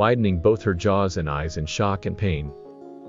widening both her jaws and eyes in shock and pain.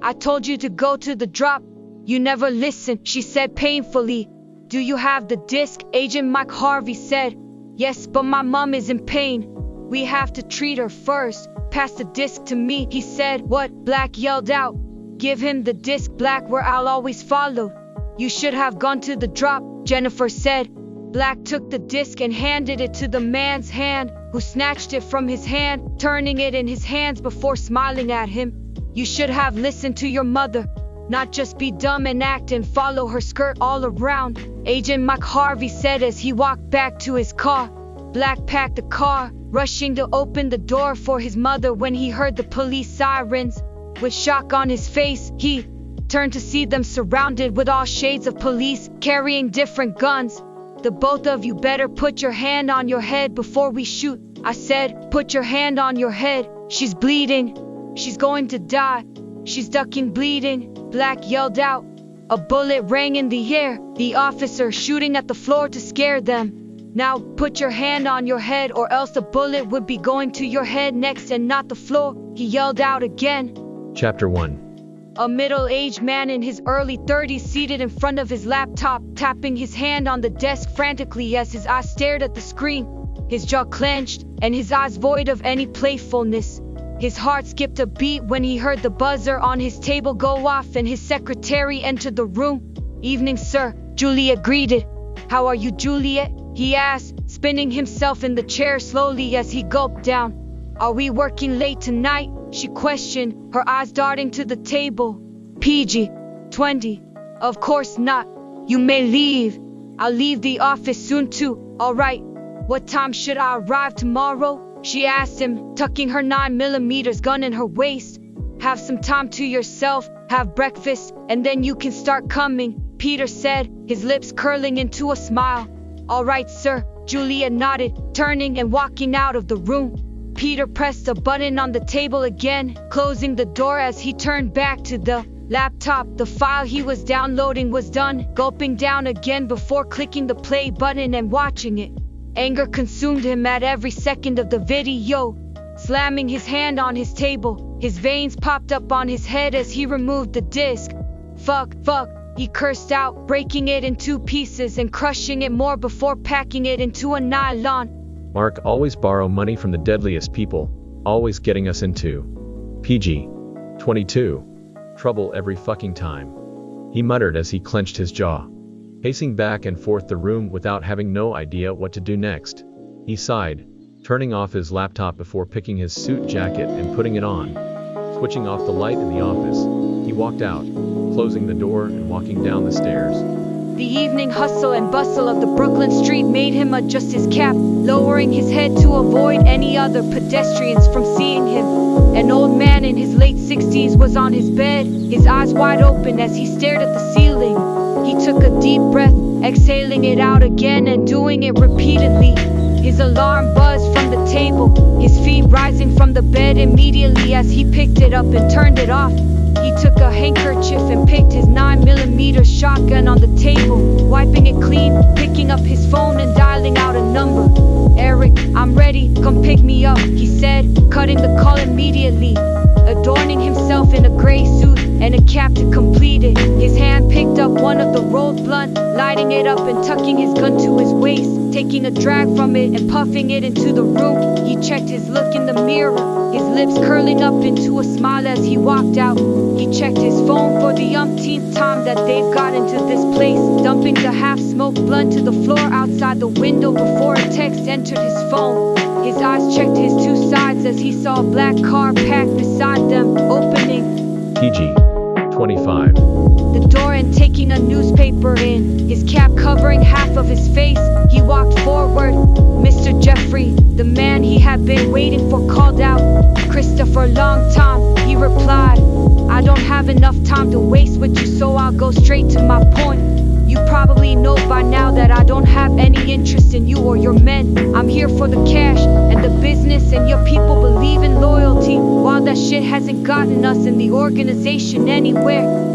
I told you to go to the drop. You never listened, she said painfully. Do you have the disc? Agent Mike Harvey said. Yes, but my mom is in pain. We have to treat her first. Pass the disc to me, he said. What? Black yelled out. Give him the disc, Black, where I'll always follow. You should have gone to the drop, Jennifer said. Black took the disc and handed it to the man's hand, who snatched it from his hand, turning it in his hands before smiling at him. You should have listened to your mother, not just be dumb and act and follow her skirt all around, Agent Mike Harvey said as he walked back to his car. Black packed the car, rushing to open the door for his mother when he heard the police sirens. With shock on his face, he turned to see them surrounded with all shades of police, carrying different guns. The both of you better put your hand on your head before we shoot, I said. Put your hand on your head. She's bleeding. She's going to die. She's ducking, bleeding, Black yelled out. A bullet rang in the air, the officer shooting at the floor to scare them. Now put your hand on your head or else the bullet would be going to your head next and not the floor, he yelled out again. Chapter 1. A middle-aged man in his early 30s seated in front of his laptop, tapping his hand on the desk frantically as his eyes stared at the screen. His jaw clenched, and his eyes void of any playfulness. His heart skipped a beat when he heard the buzzer on his table go off and his secretary entered the room. Evening, sir, Juliet greeted. How are you, Juliet? He asked, spinning himself in the chair slowly as he gulped down. Are we working late tonight? She questioned, her eyes darting to the table. PG-20. Of course not. You may leave. I'll leave the office soon too. All right. What time should I arrive tomorrow? She asked him, tucking her 9mm gun in her waist. Have some time to yourself, have breakfast, and then you can start coming, Peter said, his lips curling into a smile. All right, sir, Juliet nodded, turning and walking out of the room. Peter pressed a button on the table again, closing the door as he turned back to the laptop. The file he was downloading was done, gulping down again before clicking the play button and watching it. Anger consumed him at every second of the video. Slamming his hand on his table, his veins popped up on his head as he removed the disc. Fuck, he cursed out, breaking it in 2 pieces and crushing it more before packing it into a nylon. Mark always borrow money from the deadliest people, always getting us into PG-22 trouble every fucking time, he muttered as he clenched his jaw. Pacing back and forth the room without having no idea what to do next. He sighed, turning off his laptop before picking his suit jacket and putting it on. Switching off the light in the office, he walked out, closing the door and walking down the stairs. The evening hustle and bustle of the Brooklyn street made him adjust his cap, lowering his head to avoid any other pedestrians from seeing him. An old man in his late 60s was on his bed, his eyes wide open as he stared at the ceiling. He took a deep breath, exhaling it out again and doing it repeatedly. His alarm buzzed from the table, his feet rising from the bed immediately as he picked it up and turned it off. He took a handkerchief and picked his 9mm shotgun on the table, wiping it clean, picking up his phone and dialing out a number. Eric, I'm ready, come pick me up, he said, cutting the call immediately. Adorning himself in a gray suit and a cap to complete it, his hand picked up one of the rolled blunt, lighting it up and tucking his gun to his waist, taking a drag from it and puffing it into the room. He checked his look in the mirror, his lips curling up into a smile as he walked out. He checked his phone for the umpteenth time that they've got into this place, dumping the half-smoked blunt to the floor outside the window before a text entered his phone. His eyes checked his 2 sides as he saw a black car parked beside them, opening PG-25 the door and taking a newspaper in, his cap covering half of his face. He walked forward. Mr. Jeffrey, the man he had been waiting for, called out. Christopher, long time, he replied. I don't have enough time to waste with you, so I'll go straight to my point. You probably know by now that I don't have any interest in you or your men. I'm here for the cash and the business, and your people believe in loyalty. While that shit hasn't gotten us in the organization anywhere.